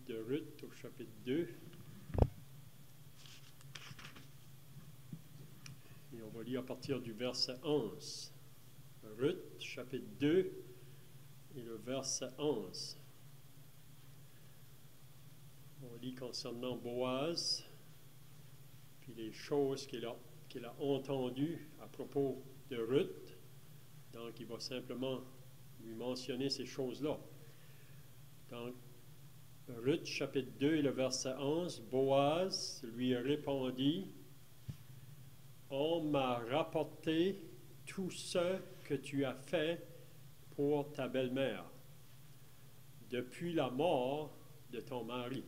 de Ruth au chapitre 2. Et on va lire à partir du verset 11. Ruth, chapitre 2, et le verset 11. On lit concernant Boaz, puis les choses qu'il a entendues à propos de Ruth. Donc, il va simplement lui mentionner ces choses-là. Donc, Ruth, chapitre 2 et le verset 11, Boaz lui répondit, « On m'a rapporté tout ce que tu as fait pour ta belle-mère depuis la mort de ton mari.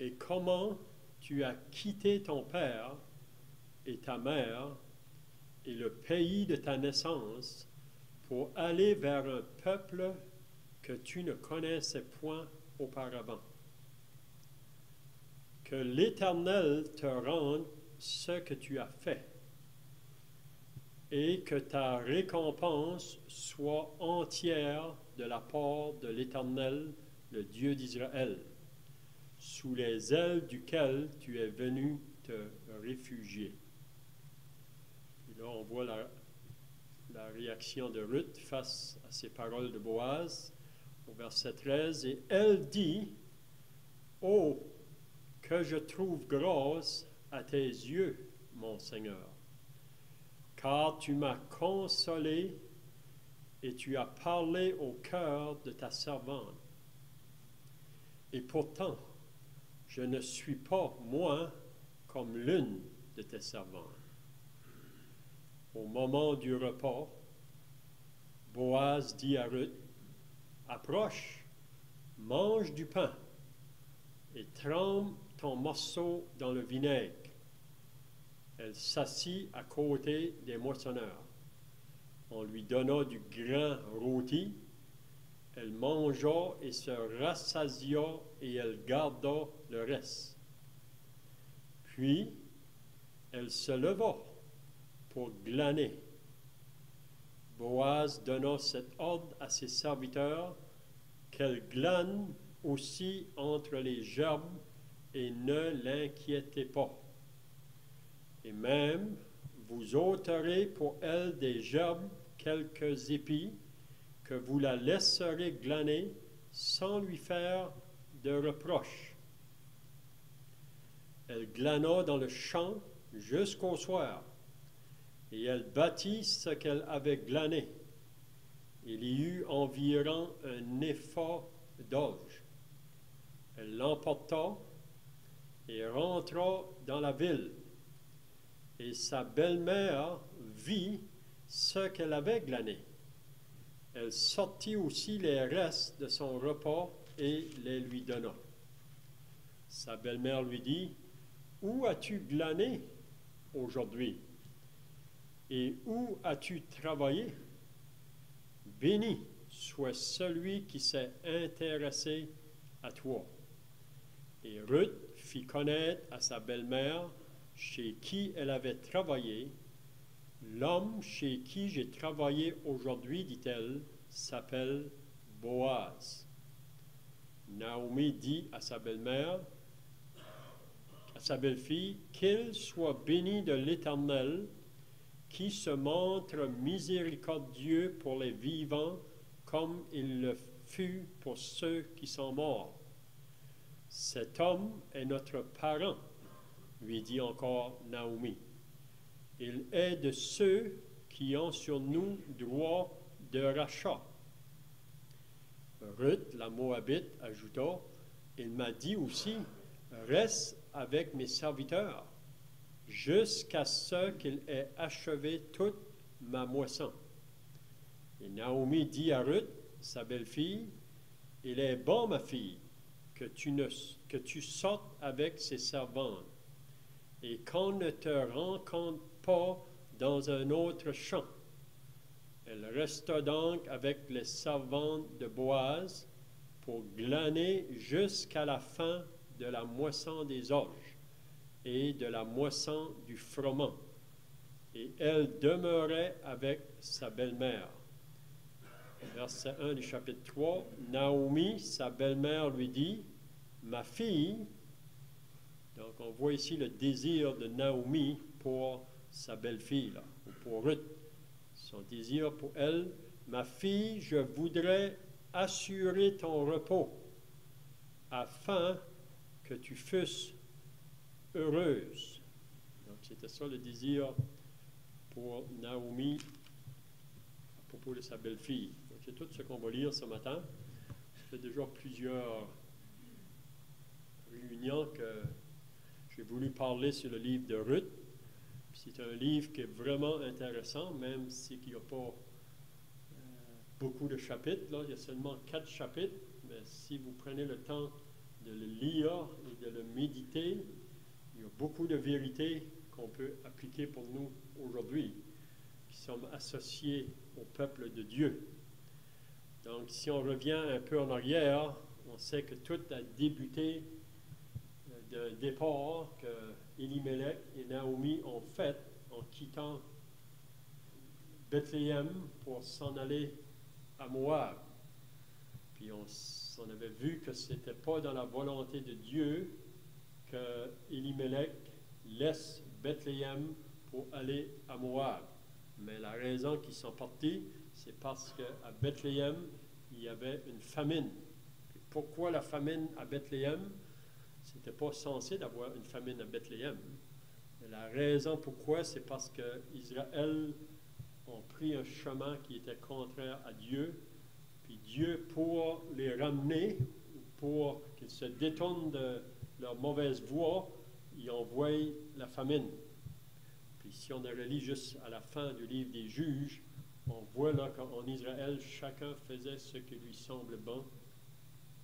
Et comment tu as quitté ton père et ta mère et le pays de ta naissance pour aller vers un peuple que tu ne connaissais point auparavant. Que l'Éternel te rende ce que tu as fait, et que ta récompense soit entière de la part de l'Éternel, le Dieu d'Israël, sous les ailes duquel tu es venu te réfugier. » Et là, on voit la réaction de Ruth face à ces paroles de Boaz. Au verset 13, « Et elle dit, « Oh, que je trouve grâce à tes yeux, mon Seigneur, car tu m'as consolé et tu as parlé au cœur de ta servante. Et pourtant, je ne suis pas, moi, comme l'une de tes servantes. » Au moment du repas, Boaz dit à Ruth, « Approche, mange du pain et trempe ton morceau dans le vinaigre. » Elle s'assit à côté des moissonneurs. On lui donna du grain rôti. Elle mangea et se rassasia et elle garda le reste. Puis, elle se leva pour glaner. Boaz donna cet ordre à ses serviteurs, qu'elle glane aussi entre les gerbes et ne l'inquiétez pas. Et même, vous ôterez pour elle des gerbes quelques épis, que vous la laisserez glaner sans lui faire de reproche. Elle glana dans le champ jusqu'au soir, et elle bâtit ce qu'elle avait glané. Il y eut environ un épha d'orge. Elle l'emporta et rentra dans la ville. Et sa belle-mère vit ce qu'elle avait glané. Elle sortit aussi les restes de son repas et les lui donna. Sa belle-mère lui dit, « Où as-tu glané aujourd'hui? Et où as-tu travaillé? Béni soit celui qui s'est intéressé à toi. » Et Ruth fit connaître à sa belle-mère chez qui elle avait travaillé. « L'homme chez qui j'ai travaillé aujourd'hui, dit-elle, s'appelle Boaz. » Naomi dit à sa belle-mère, à sa belle-fille, « Qu'il soit béni de l'Éternel, qui se montre miséricordieux pour les vivants, comme il le fut pour ceux qui sont morts. Cet homme est notre parent, lui dit encore Naomi. Il est de ceux qui ont sur nous droit de rachat. » Ruth, la Moabite, ajouta, « Il m'a dit aussi, reste avec mes serviteurs, jusqu'à ce qu'il ait achevé toute ma moisson. » Et Naomi dit à Ruth, sa belle-fille, « Il est bon, ma fille, que tu sortes avec ses servantes, et qu'on ne te rencontre pas dans un autre champ. » Elle resta donc avec les servantes de Boaz pour glaner jusqu'à la fin de la moisson des orges et de la moisson du froment. Et elle demeurait avec sa belle-mère. verset 1 du chapitre 3, Naomi, sa belle-mère, lui dit, « Ma fille », donc on voit ici le désir de Naomi pour sa belle-fille, là, ou pour Ruth. Son désir pour elle, « Ma fille, je voudrais assurer ton repos, afin que tu fusses heureuse. » Donc c'était ça le désir pour Naomi à propos de sa belle-fille. Donc c'est tout ce qu'on va lire ce matin. Ça fait déjà plusieurs réunions que j'ai voulu parler sur le livre de Ruth. C'est un livre qui est vraiment intéressant, même s'il n'y a pas beaucoup de chapitres. Là, il y a seulement 4 chapitres, mais si vous prenez le temps de le lire et de le méditer, il y a beaucoup de vérités qu'on peut appliquer pour nous aujourd'hui, qui sommes associés au peuple de Dieu. Donc, si on revient un peu en arrière, on sait que tout a débuté d'un départ que Elimelech et Naomi ont fait en quittant Bethléem pour s'en aller à Moab. Puis on avait vu que ce n'était pas dans la volonté de Dieu que Elimelech laisse Bethléem pour aller à Moab. Mais la raison qu'ils sont partis, c'est parce qu'à Bethléem, il y avait une famine. Puis pourquoi la famine à Bethléem? Ce n'était pas censé d'avoir une famine à Bethléem. Mais la raison pourquoi, c'est parce qu'Israël ont pris un chemin qui était contraire à Dieu. Puis Dieu, pour les ramener, pour qu'ils se détournent de leur mauvaise voie, il envoie la famine. Puis si on relit juste à la fin du livre des Juges, on voit là qu'en Israël, chacun faisait ce qui lui semble bon.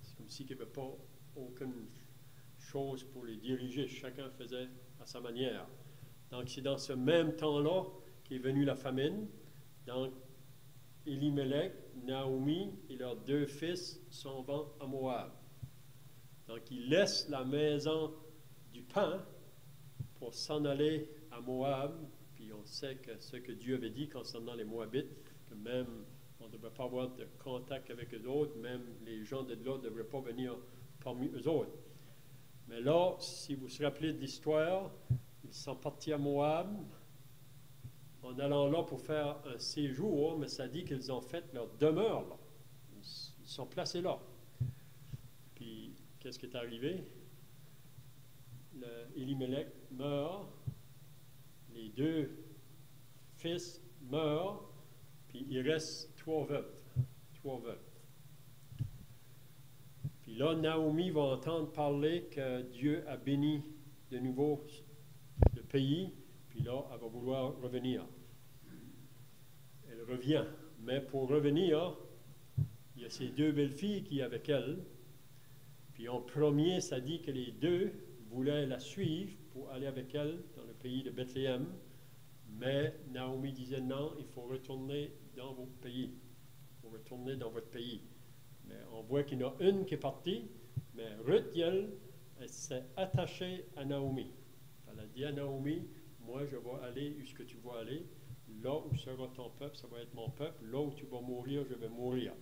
C'est comme s'il n'y avait pas aucune chose pour les diriger. Chacun faisait à sa manière. Donc c'est dans ce même temps-là qu'est venue la famine. Donc Elimelech, Naomi et leurs 2 fils s'en vont à Moab. Donc ils laissent la maison du pain pour s'en aller à Moab. Puis on sait que ce que Dieu avait dit concernant les Moabites, que même on ne devait pas avoir de contact avec eux autres, même les gens de là ne devraient pas venir parmi eux autres. Mais là, si vous vous rappelez de l'histoire, ils sont partis à Moab en allant là pour faire un séjour, mais ça dit qu'ils ont fait leur demeure là. Ils sont placés là. Puis, qu'est-ce qui est arrivé? Elimelech meurt, les 2 fils meurent, puis il reste 3 veuves. 3 veuves. Puis là, Naomi va entendre parler que Dieu a béni de nouveau le pays, puis là, elle va vouloir revenir. Elle revient. Mais pour revenir, il y a ses 2 belles-filles qui sont avec elle. Puis en premier, ça dit que les 2 voulaient la suivre pour aller avec elle dans le pays de Bethléem. Mais Naomi disait non, il faut retourner dans votre pays. Il faut retourner dans votre pays. Mais on voit qu'il y en a une qui est partie, mais Ruth, elle s'est attachée à Naomi. Elle a dit à Naomi, moi je vais aller où ce que tu vas aller, là où sera ton peuple, ça va être mon peuple, là où tu vas mourir, je vais mourir.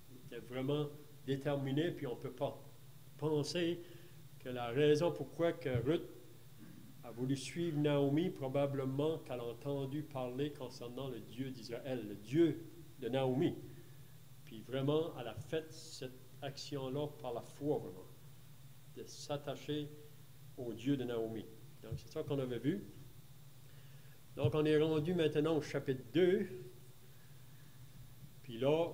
Elle était vraiment déterminée, puis on ne peut pas penser que la raison pourquoi que Ruth a voulu suivre Naomi, probablement qu'elle a entendu parler concernant le Dieu d'Israël, le Dieu de Naomi. Puis vraiment, elle a fait cette action-là par la foi, vraiment, de s'attacher au Dieu de Naomi. Donc, c'est ça qu'on avait vu. Donc, on est rendu maintenant au chapitre 2. Puis là,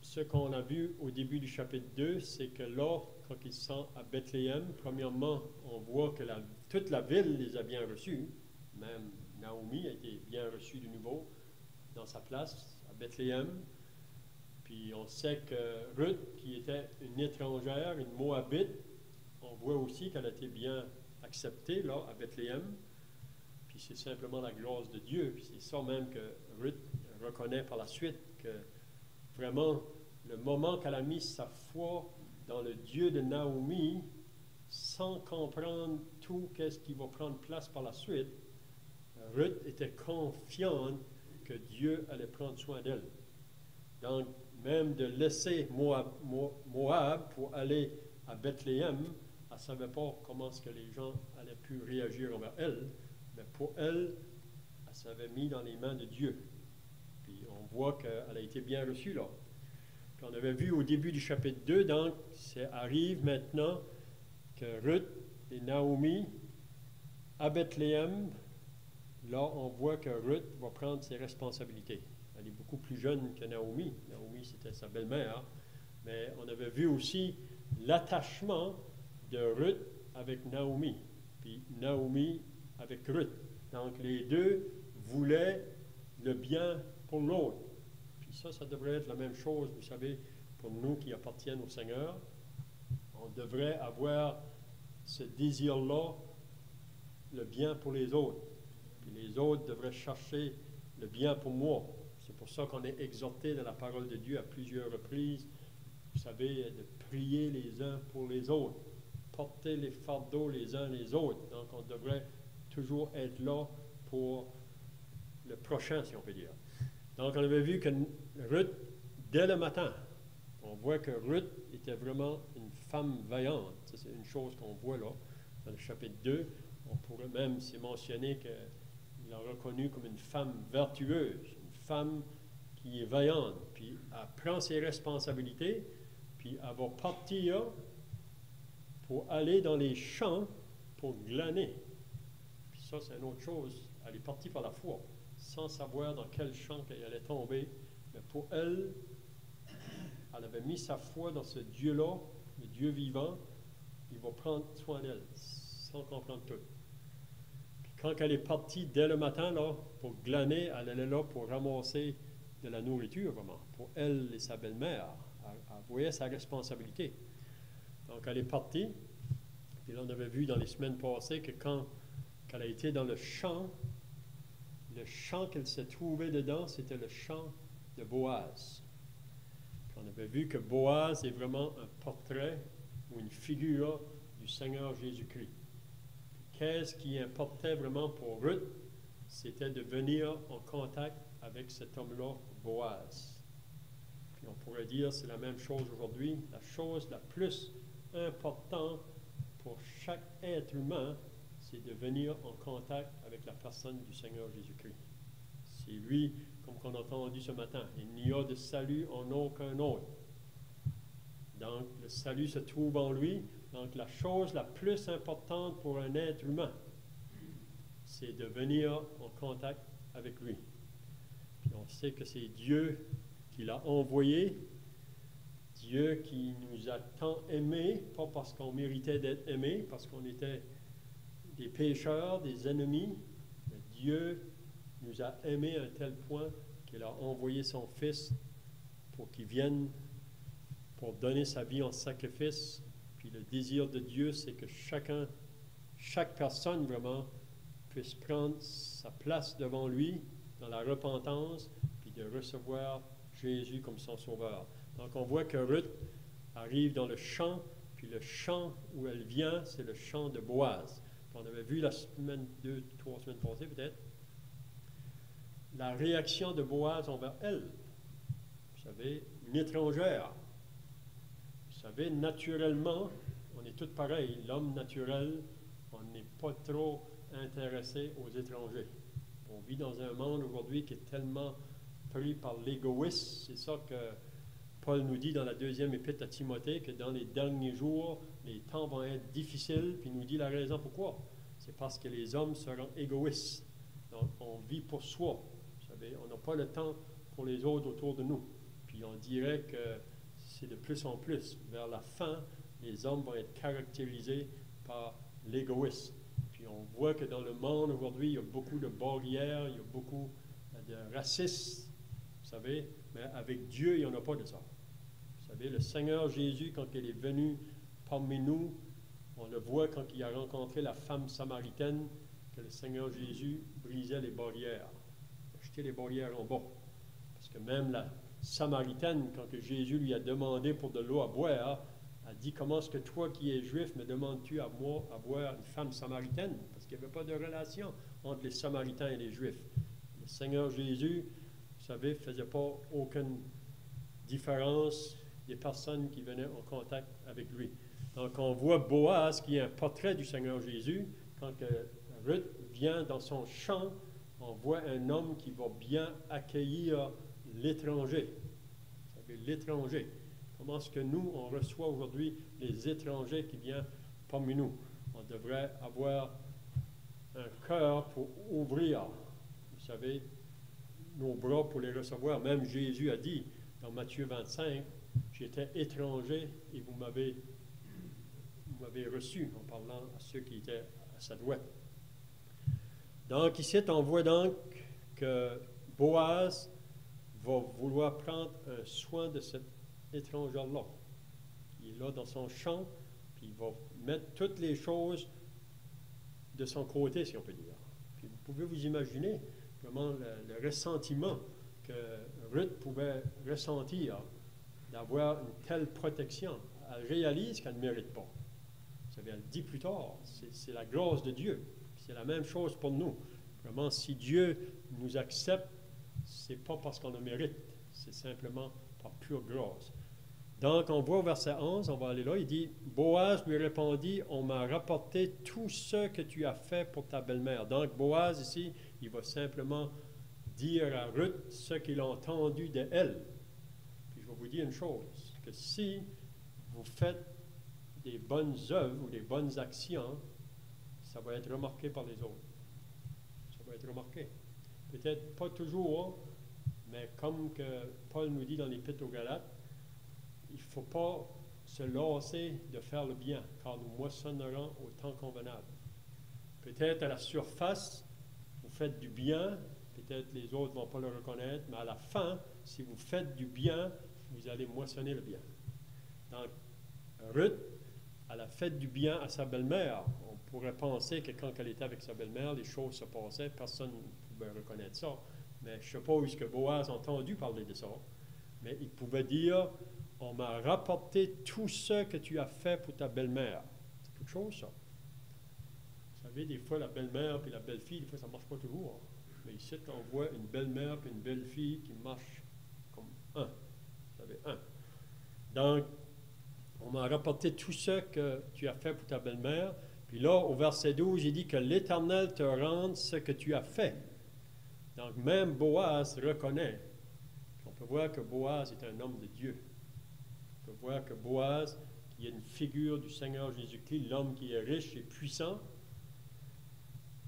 ce qu'on a vu au début du chapitre 2, c'est que là, quand ils sont à Bethléem, premièrement, on voit que toute la ville les a bien reçus. Même Naomi a été bien reçue de nouveau dans sa place à Bethléem. Puis on sait que Ruth, qui était une étrangère, une Moabite, on voit aussi qu'elle a été bien acceptée là à Bethléem. Puis c'est simplement la grâce de Dieu. Puis c'est ça même que Ruth reconnaît par la suite, que vraiment le moment qu'elle a mis sa foi dans le Dieu de Naomi, sans comprendre tout ce qui va prendre place par la suite, Ruth était confiante que Dieu allait prendre soin d'elle. Donc, même de laisser Moab pour aller à Bethléem, elle ne savait pas comment est-ce que les gens allaient pu réagir envers elle, mais pour elle, elle s'avait mis dans les mains de Dieu. Puis on voit qu'elle a été bien reçue là. Puis on avait vu au début du chapitre 2, donc, ça arrive maintenant que Ruth et Naomi, à Bethléem, là, on voit que Ruth va prendre ses responsabilités. Elle est beaucoup plus jeune que Naomi. Naomi, c'était sa belle-mère. Mais on avait vu aussi l'attachement de Ruth avec Naomi, puis Naomi avec Ruth. Donc, les deux voulaient le bien pour l'autre. Puis ça devrait être la même chose, vous savez, pour nous qui appartiennent au Seigneur. On devrait avoir ce désir-là, le bien pour les autres. Puis les autres devraient chercher le bien pour moi. C'est pour ça qu'on est exhorté dans la parole de Dieu à plusieurs reprises, vous savez, de prier les uns pour les autres, porter les fardeaux les uns les autres. Donc on devrait toujours être là pour le prochain, si on peut dire. Donc on avait vu que Ruth, dès le matin, on voit que Ruth était vraiment une femme vaillante. Ça, c'est une chose qu'on voit là, dans le chapitre 2. On pourrait même s'y mentionner qu'il l'a reconnue comme une femme vertueuse, une femme qui est vaillante, puis elle prend ses responsabilités, puis elle va partir pour aller dans les champs pour glaner. Puis ça, c'est une autre chose. Elle est partie par la foi, sans savoir dans quel champ elle allait tomber. Mais pour elle, elle avait mis sa foi dans ce Dieu-là, le Dieu vivant. Il va prendre soin d'elle, sans comprendre tout. Puis quand elle est partie dès le matin là, pour glaner, elle allait là pour ramasser de la nourriture, vraiment, pour elle et sa belle-mère. Elle voyait sa responsabilité. Donc, elle est partie. Puis là, on avait vu dans les semaines passées que quand elle a été dans le champ qu'elle s'est trouvée dedans, c'était le champ de Boaz. Puis on avait vu que Boaz est vraiment un portrait ou une figure du Seigneur Jésus-Christ. Qu'est-ce qui importait vraiment pour Ruth? C'était de venir en contact avec cet homme-là, Boaz. Puis on pourrait dire, c'est la même chose aujourd'hui. La chose la plus importante pour chaque être humain, c'est de venir en contact avec la personne du Seigneur Jésus-Christ. C'est lui, comme on a entendu ce matin, il n'y a de salut en aucun autre. Donc, le salut se trouve en lui. Donc, la chose la plus importante pour un être humain, c'est de venir en contact avec lui. Puis on sait que c'est Dieu qui l'a envoyé, Dieu qui nous a tant aimés, pas parce qu'on méritait d'être aimés, parce qu'on était des pécheurs, des ennemis, mais Dieu nous a aimés à un tel point qu'il a envoyé son Fils pour qu'il vienne, pour donner sa vie en sacrifice. Puis le désir de Dieu, c'est que chaque personne vraiment puisse prendre sa place devant lui dans la repentance, puis de recevoir Jésus comme son sauveur. Donc on voit que Ruth arrive dans le champ, puis le champ où elle vient, c'est le champ de Boaz. On avait vu la semaine, 2-3 semaines passées peut-être, la réaction de Boaz envers elle. Vous savez, une étrangère. Vous savez, naturellement, on est tous pareils. L'homme naturel, on n'est pas trop intéressé aux étrangers. On vit dans un monde aujourd'hui qui est tellement pris par l'égoïsme. C'est ça que Paul nous dit dans la deuxième épître à Timothée, que dans les derniers jours, les temps vont être difficiles, puis il nous dit la raison pourquoi. C'est parce que les hommes seront égoïstes. Donc, on vit pour soi. Vous savez, on n'a pas le temps pour les autres autour de nous. Puis on dirait que c'est de plus en plus. Vers la fin, les hommes vont être caractérisés par l'égoïsme. Puis on voit que dans le monde aujourd'hui, il y a beaucoup de barrières, il y a beaucoup de racisme, vous savez, mais avec Dieu, il n'y en a pas de ça. Vous savez, le Seigneur Jésus, quand il est venu parmi nous, on le voit quand il a rencontré la femme samaritaine, que le Seigneur Jésus brisait les barrières, jetait les barrières en bas. Parce que même la Samaritaine, quand que Jésus lui a demandé pour de l'eau à boire, a dit, comment est-ce que toi qui es juif me demandes-tu à moi à boire une femme samaritaine? Parce qu'il n'y avait pas de relation entre les Samaritains et les Juifs. Le Seigneur Jésus, vous savez, ne faisait pas aucune différence des personnes qui venaient en contact avec lui. Donc, on voit Boaz qui est un portrait du Seigneur Jésus. Quand Ruth vient dans son champ, on voit un homme qui va bien accueillir l'étranger. Vous savez, l'étranger. Comment est-ce que nous, on reçoit aujourd'hui les étrangers qui viennent parmi nous? On devrait avoir un cœur pour ouvrir, vous savez, nos bras pour les recevoir. Même Jésus a dit dans Matthieu 25, « J'étais étranger et vous m'avez reçu », en parlant à ceux qui étaient à sa droite. Donc ici, on voit donc que Boaz va vouloir prendre un soin de cet étranger-là. Il est là dans son champ, puis il va mettre toutes les choses de son côté, si on peut dire. Puis vous pouvez vous imaginer vraiment le ressentiment que Ruth pouvait ressentir d'avoir une telle protection. Elle réalise qu'elle ne mérite pas. Vous savez, elle dit plus tard, c'est la grâce de Dieu. C'est la même chose pour nous. Vraiment, si Dieu nous accepte, ce n'est pas parce qu'on le mérite, c'est simplement par pure grâce. Donc, on voit au verset 11, on va aller là, il dit, « Boaz lui répondit, on m'a rapporté tout ce que tu as fait pour ta belle-mère. » Donc, Boaz, ici, il va simplement dire à Ruth ce qu'il a entendu d'elle. Puis, je vais vous dire une chose, que si vous faites des bonnes œuvres ou des bonnes actions, ça va être remarqué par les autres. Ça va être remarqué. Peut-être pas toujours, mais comme que Paul nous dit dans l'Épître aux Galates, il ne faut pas se lasser de faire le bien, car nous moissonnerons au temps convenable. Peut-être à la surface, vous faites du bien, peut-être les autres ne vont pas le reconnaître, mais à la fin, si vous faites du bien, vous allez moissonner le bien. Donc, Ruth, elle a fait du bien à sa belle-mère. On pourrait penser que quand elle était avec sa belle-mère, les choses se passaient, personne ne pouvait reconnaître ça. Mais je ne sais pas où est-ce que Boaz a entendu parler de ça. Mais il pouvait dire, « On m'a rapporté tout ce que tu as fait pour ta belle-mère. » C'est quelque chose, ça. Vous savez, des fois, la belle-mère et la belle-fille, des fois, ça ne marche pas toujours. Mais ici, on voit une belle-mère et une belle-fille qui marchent comme un. Vous savez, un. Donc, on m'a rapporté tout ce que tu as fait pour ta belle-mère. Puis là, au verset 12, il dit que l'Éternel te rende ce que tu as fait. Donc, même Boaz reconnaît. On peut voir que Boaz est un homme de Dieu. On peut voir que Boaz, qui est une figure du Seigneur Jésus-Christ, l'homme qui est riche et puissant,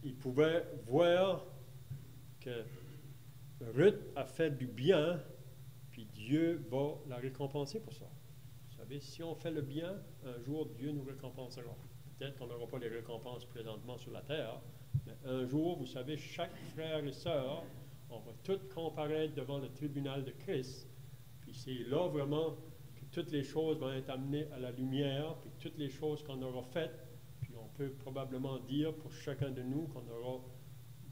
il pouvait voir que Ruth a fait du bien, puis Dieu va la récompenser pour ça. Vous savez, si on fait le bien, un jour, Dieu nous récompensera. Peut-être qu'on n'aura pas les récompenses présentement sur la terre, mais un jour, vous savez, chaque frère et sœur, on va tous comparaître devant le tribunal de Christ, puis c'est là vraiment que toutes les choses vont être amenées à la lumière, puis toutes les choses qu'on aura faites, puis on peut probablement dire pour chacun de nous qu'on aura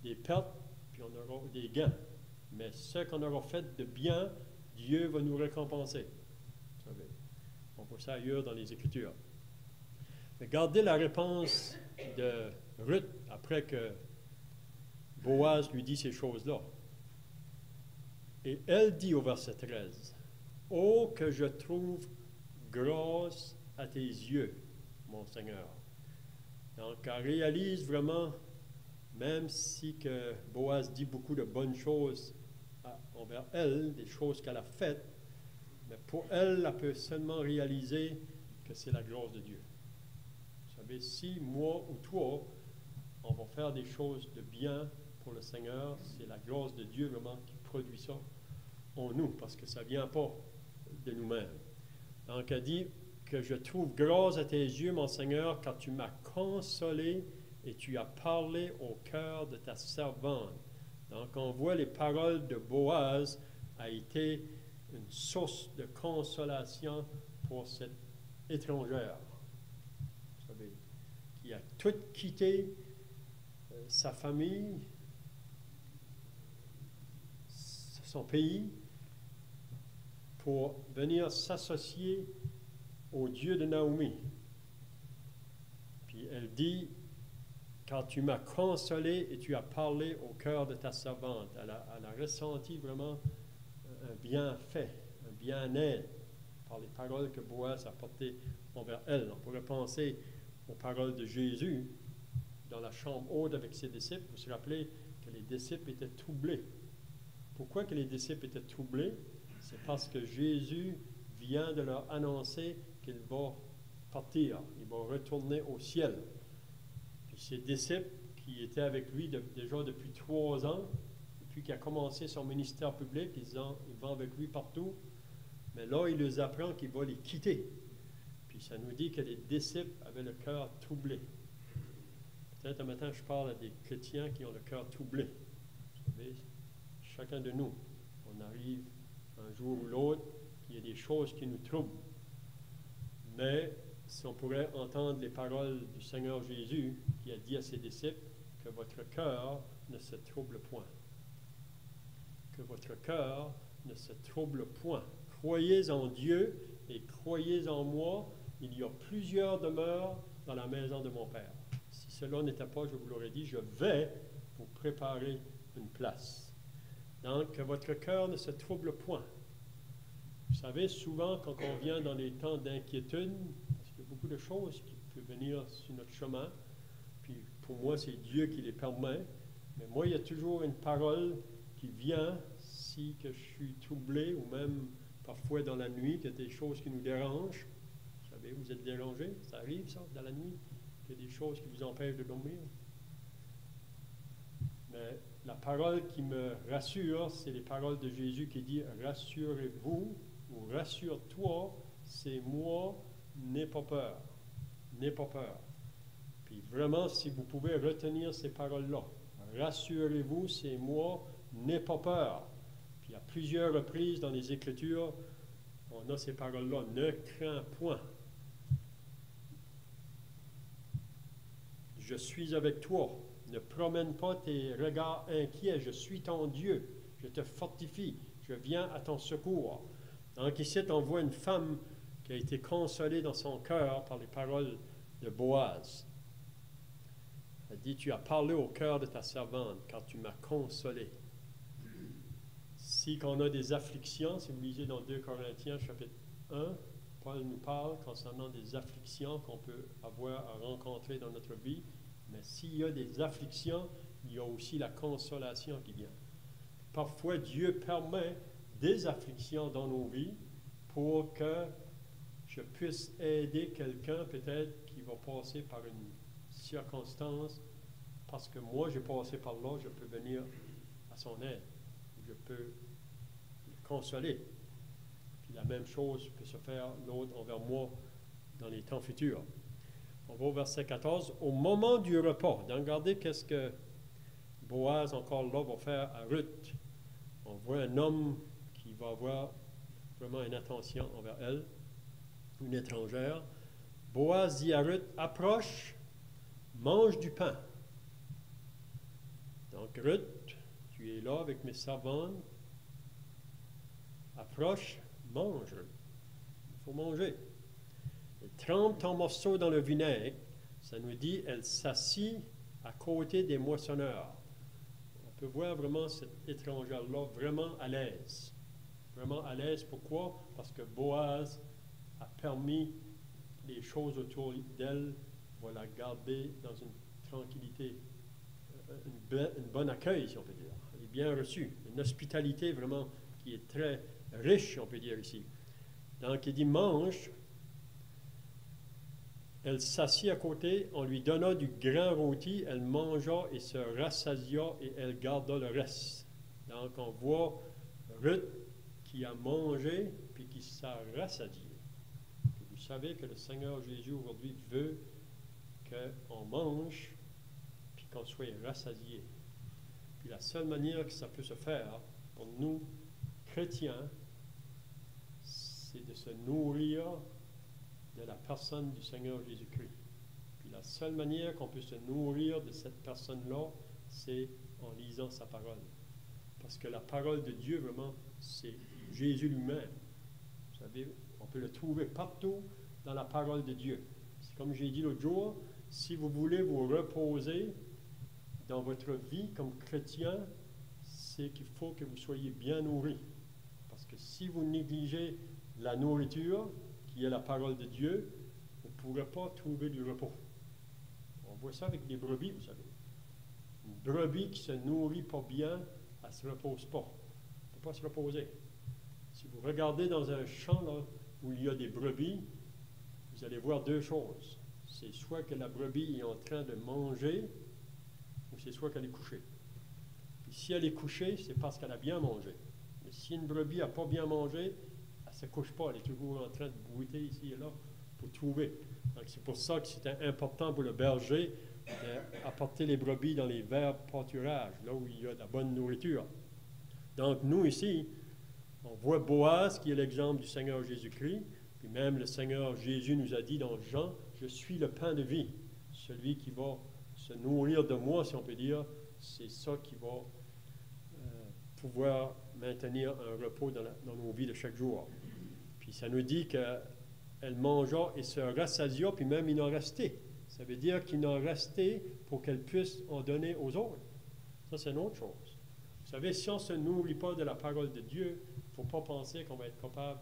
des pertes, puis on aura des gains. Mais ce qu'on aura fait de bien, Dieu va nous récompenser. Vous savez, on voit ça ailleurs dans les Écritures. Regardez la réponse de Ruth après que Boaz lui dit ces choses-là. Et elle dit au verset 13, « Oh, que je trouve grâce à tes yeux, mon Seigneur. » Donc, elle réalise vraiment, même si que Boaz dit beaucoup de bonnes choses envers elle, des choses qu'elle a faites, mais pour elle, elle peut seulement réaliser que c'est la grâce de Dieu. Vous savez, si moi ou toi, on va faire des choses de bien pour le Seigneur, c'est la grâce de Dieu vraiment qui produit ça en nous, parce que ça ne vient pas de nous-mêmes. Donc, elle dit que je trouve grâce à tes yeux, mon Seigneur, car tu m'as consolé et tu as parlé au cœur de ta servante. Donc, on voit les paroles de Boaz a été une source de consolation pour cette étrangère, vous savez, qui a tout quitté, sa famille, son pays, pour venir s'associer au Dieu de Naomi. Puis elle dit, « Car tu m'as consolé et tu as parlé au cœur de ta servante. » Elle a ressenti vraiment un bienfait, un bien-être par les paroles que Boaz a portées envers elle. On pourrait penser aux paroles de Jésus dans la chambre haute avec ses disciples. Vous vous rappelez que les disciples étaient troublés. Pourquoi que les disciples étaient troublés? C'est parce que Jésus vient de leur annoncer qu'il va partir, il va retourner au ciel. Puis ses disciples qui étaient avec lui déjà depuis 3 ans, depuis qu'il a commencé son ministère public, ils vont avec lui partout, mais là, il les apprend qu'il va les quitter. Puis ça nous dit que les disciples avaient le cœur troublé. Peut-être un matin, je parle à des chrétiens qui ont le cœur troublé. Vous savez, chacun de nous, on arrive un jour ou l'autre, il y a des choses qui nous troublent. Mais si on pourrait entendre les paroles du Seigneur Jésus qui a dit à ses disciples que votre cœur ne se trouble point. Que votre cœur ne se trouble point. Croyez en Dieu et croyez en moi. Il y a plusieurs demeures dans la maison de mon Père. Si cela n'était pas, je vous l'aurais dit, je vais vous préparer une place. Donc, que votre cœur ne se trouble point. Vous savez, souvent, quand on vient dans les temps d'inquiétude, parce qu'il y a beaucoup de choses qui peuvent venir sur notre chemin, puis pour moi, c'est Dieu qui les permet, mais moi, il y a toujours une parole qui vient si que je suis troublé, ou même parfois dans la nuit, qu'il y a des choses qui nous dérangent. Vous savez, vous êtes dérangé, ça arrive ça, dans la nuit, qu'il y a des choses qui vous empêchent de dormir. Mais la parole qui me rassure, c'est les paroles de Jésus qui dit « Rassurez-vous » ou « Rassure-toi, c'est moi, n'aie pas peur. N'aie pas peur. » Puis vraiment, si vous pouvez retenir ces paroles-là, « Rassurez-vous, c'est moi, n'aie pas peur. » Puis à plusieurs reprises dans les Écritures, on a ces paroles-là, « Ne crains point. Je suis avec toi. Ne promène pas tes regards inquiets. Je suis ton Dieu. Je te fortifie. Je viens à ton secours. » Donc ici, on voit une femme qui a été consolée dans son cœur par les paroles de Boaz. Elle dit, tu as parlé au cœur de ta servante, car tu m'as consolé. Si on a des afflictions, si vous lisez dans 2 Corinthiens chapitre 1, Paul nous parle concernant des afflictions qu'on peut avoir à rencontrer dans notre vie. Mais s'il y a des afflictions, il y a aussi la consolation qui vient. Parfois, Dieu permet des afflictions dans nos vies pour que je puisse aider quelqu'un peut-être qui va passer par une circonstance, parce que moi, j'ai passé par là, je peux venir à son aide. Je peux le consoler. Puis la même chose peut se faire l'autre envers moi dans les temps futurs. On va au verset 14. Au moment du repas, donc regardez qu'est-ce que Boaz, encore là, va faire à Ruth. On voit un homme qui va avoir vraiment une attention envers elle, une étrangère. Boaz dit à Ruth, approche, mange du pain. Donc Ruth, tu es là avec mes servantes. Approche, mange. Il faut manger. Et trempe ton morceau dans le vinaigre. Ça nous dit, elle s'assit à côté des moissonneurs. On peut voir vraiment cette étrangère-là vraiment à l'aise. Vraiment à l'aise. Pourquoi? Parce que Boaz a permis les choses autour d'elle, va la garder dans une tranquillité, une bonne accueil, si on peut dire. Elle est bien reçue. Une hospitalité vraiment qui est très riche, on peut dire ici. Donc, il dit, mange. Elle s'assit à côté, on lui donna du grand rôti, elle mangea et se rassasia et elle garda le reste. Donc, on voit Ruth qui a mangé puis qui s'est rassasiée. Vous savez que le Seigneur Jésus aujourd'hui veut qu'on mange puis qu'on soit rassasié. Puis la seule manière que ça peut se faire pour nous, chrétiens, c'est de se nourrir de la personne du Seigneur Jésus-Christ. Puis la seule manière qu'on peut se nourrir de cette personne-là, c'est en lisant sa parole. Parce que la parole de Dieu, vraiment, c'est Jésus lui-même. Vous savez, on peut le trouver partout dans la parole de Dieu. C'est comme j'ai dit l'autre jour, si vous voulez vous reposer dans votre vie comme chrétien, c'est qu'il faut que vous soyez bien nourris. Parce que si vous négligez la nourriture, qui est la parole de Dieu, vous ne pourrez pas trouver du repos. On voit ça avec des brebis, vous savez. Une brebis qui se nourrit pas bien, elle ne se repose pas. Elle ne peut pas se reposer. Si vous regardez dans un champ là, où il y a des brebis, vous allez voir deux choses. C'est soit que la brebis est en train de manger, ou c'est soit qu'elle est couchée. Puis si elle est couchée, c'est parce qu'elle a bien mangé. Mais si une brebis n'a pas bien mangé, elle ne se couche pas, elle est toujours en train de brouter ici et là pour trouver. Donc c'est pour ça que c'était important pour le berger d'apporter les brebis dans les verts pâturages, là où il y a de la bonne nourriture. Donc nous ici, on voit Boaz qui est l'exemple du Seigneur Jésus-Christ, puis même le Seigneur Jésus nous a dit dans Jean, « Je suis le pain de vie. Celui qui va se nourrir de moi, si on peut dire, c'est ça qui va pouvoir maintenir un repos dans nos vies de chaque jour. » Puis ça nous dit qu'elle mangea et se rassasia, puis même il en restait. Ça veut dire qu'il en restait pour qu'elle puisse en donner aux autres. Ça, c'est une autre chose. Vous savez, si on ne se nourrit pas de la parole de Dieu, il ne faut pas penser qu'on va être capable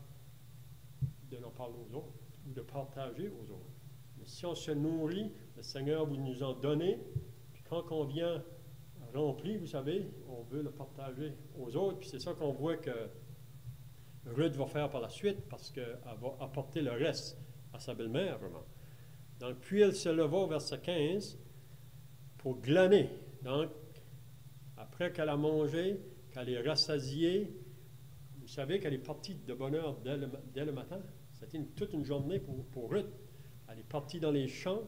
de en parler aux autres ou de partager aux autres. Mais si on se nourrit, le Seigneur vous nous en donner, puis quand on vient rempli, vous savez, on veut le partager aux autres, puis c'est ça qu'on voit que Ruth va faire par la suite, parce qu'elle va apporter le reste à sa belle-mère, vraiment. Donc, puis elle se leva au verset 15 pour glaner. Donc, après qu'elle a mangé, qu'elle est rassasiée, vous savez qu'elle est partie de bonne heure dès le matin. C'était toute une journée pour Ruth. Elle est partie dans les champs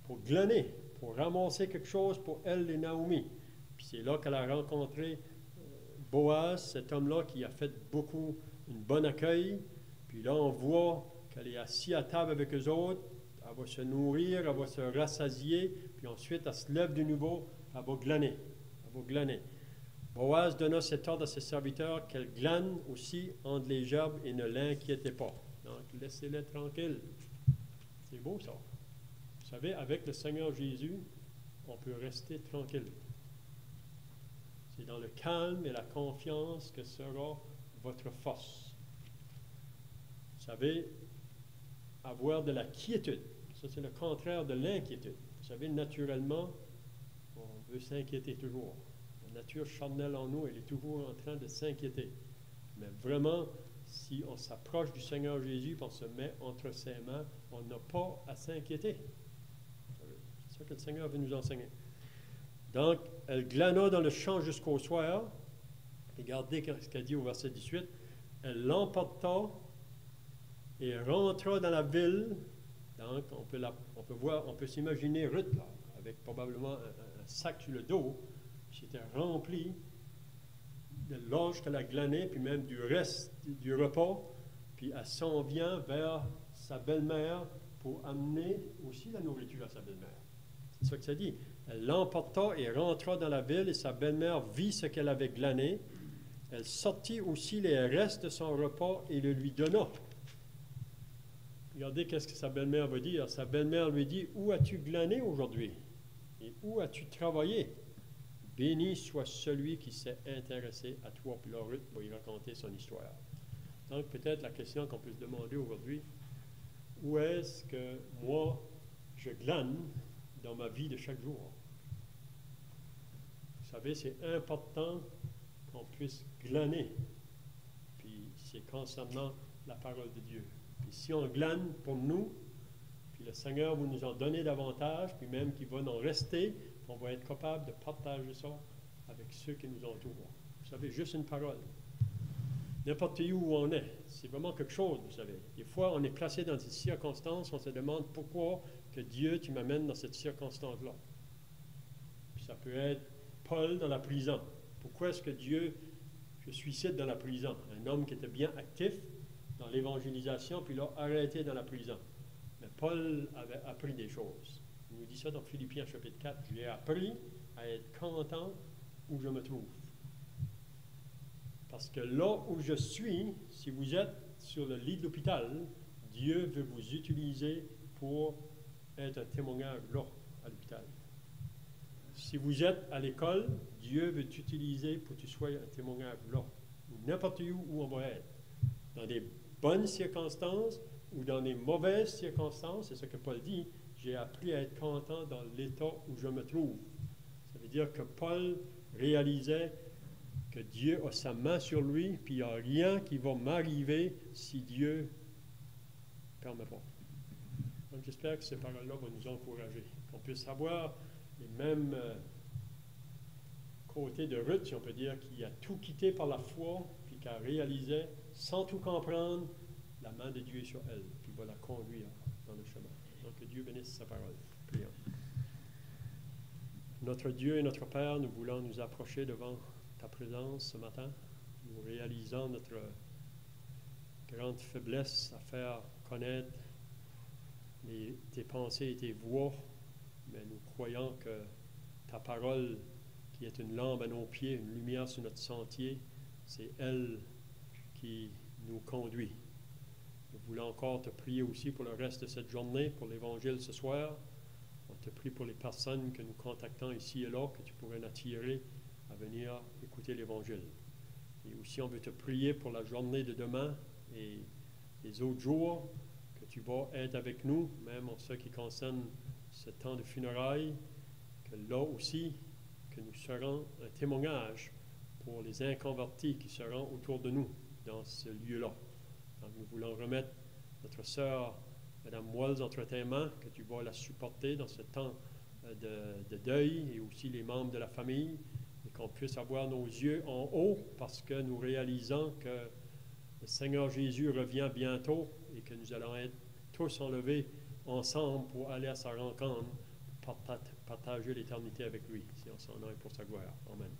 pour glaner, pour ramasser quelque chose pour elle et Naomi. Puis c'est là qu'elle a rencontré Boaz, cet homme-là qui a fait une bonne accueil. Puis là, on voit qu'elle est assise à table avec eux autres. Elle va se nourrir, elle va se rassasier. Puis ensuite, elle se lève de nouveau, elle va glaner. Elle va glaner. Boaz donna cet ordre à ses serviteurs qu'elle glane aussi entre les gerbes et ne l'inquiétez pas. Donc, laissez-les tranquilles. C'est beau, ça. Vous savez, avec le Seigneur Jésus, on peut rester tranquille. C'est dans le calme et la confiance que sera votre force. Vous savez, avoir de la quiétude, ça c'est le contraire de l'inquiétude. Vous savez, naturellement, on veut s'inquiéter toujours. La nature charnelle en nous, elle est toujours en train de s'inquiéter. Mais vraiment, si on s'approche du Seigneur Jésus et on se met entre ses mains, on n'a pas à s'inquiéter. C'est ça que le Seigneur veut nous enseigner. Donc, elle glana dans le champ jusqu'au soir. Regardez ce qu'elle dit au verset 18. Elle l'emporta et rentra dans la ville. Donc, on peut s'imaginer Ruth, là, avec probablement un sac sur le dos. C'était rempli de l'orge qu'elle a glané, puis même du reste du repas. Puis elle s'en vient vers sa belle-mère pour amener aussi la nourriture à sa belle-mère. C'est ça que ça dit. Elle l'emporta et rentra dans la ville, et sa belle-mère vit ce qu'elle avait glané. Elle sortit aussi les restes de son repas et le lui donna. Regardez qu'est-ce que sa belle-mère va dire. Sa belle-mère lui dit, « Où as-tu glané aujourd'hui? Et où as-tu travaillé? Béni soit celui qui s'est intéressé à toi. » Puis là, Ruth va y raconter son histoire. Donc, peut-être la question qu'on peut se demander aujourd'hui, où est-ce que moi, je glane dans ma vie de chaque jour? Vous savez, c'est important qu'on puisse glaner. Puis c'est concernant la parole de Dieu. Puis si on glane pour nous, puis le Seigneur va nous en donner davantage, puis même qu'il va en rester, on va être capable de partager ça avec ceux qui nous entourent. Vous savez, juste une parole. N'importe où on est, c'est vraiment quelque chose, vous savez. Des fois, on est placé dans des circonstances, on se demande pourquoi que Dieu, tu m'amènes dans cette circonstance-là. Puis ça peut être Paul dans la prison. Pourquoi est-ce que Dieu, je suicide dans la prison? Un homme qui était bien actif dans l'évangélisation, puis l'a arrêté dans la prison. Mais Paul avait appris des choses. Il nous dit ça dans Philippiens chapitre 4. J'ai appris à être content où je me trouve. Parce que là où je suis, si vous êtes sur le lit de l'hôpital, Dieu veut vous utiliser pour être un témoignage là, à l'hôpital. Si vous êtes à l'école, Dieu veut t'utiliser pour que tu sois un témoignage là. N'importe où on va être. dans des bonnes circonstances ou dans des mauvaises circonstances, c'est ce que Paul dit, j'ai appris à être content dans l'état où je me trouve. Ça veut dire que Paul réalisait que Dieu a sa main sur lui, puis il n'y a rien qui va m'arriver si Dieu ne permet pas. Donc j'espère que ces paroles-là vont nous encourager, qu'on puisse avoir les mêmes côtés de Ruth, si on peut dire, qui a tout quitté par la foi, puis qui a réalisé, sans tout comprendre, la main de Dieu est sur elle, puis va la conduire dans le chemin. Donc que Dieu bénisse sa parole. Prions. Notre Dieu et notre Père, nous voulons nous approcher devant ta présence ce matin, nous réalisant notre grande faiblesse à faire connaître tes pensées et tes voies, mais nous croyons que ta parole, qui est une lampe à nos pieds, une lumière sur notre sentier, c'est elle qui nous conduit. Nous voulons encore te prier aussi pour le reste de cette journée, pour l'Évangile ce soir. On te prie pour les personnes que nous contactons ici et là, que tu pourrais attirer à venir écouter l'Évangile. Et aussi, on veut te prier pour la journée de demain et les autres jours, que tu vas être avec nous, même en ce qui concerne ce temps de funérailles, que là aussi, que nous serons un témoignage pour les inconvertis qui seront autour de nous dans ce lieu-là. Donc, nous voulons remettre notre sœur, Mme Wells, entre tes mains, que tu vas la supporter dans ce temps de deuil, et aussi les membres de la famille, et qu'on puisse avoir nos yeux en haut, parce que nous réalisons que le Seigneur Jésus revient bientôt, et que nous allons être tous enlevés ensemble pour aller à sa rencontre, pour partager l'éternité avec lui, si on s'en a et pour sa gloire. Amen.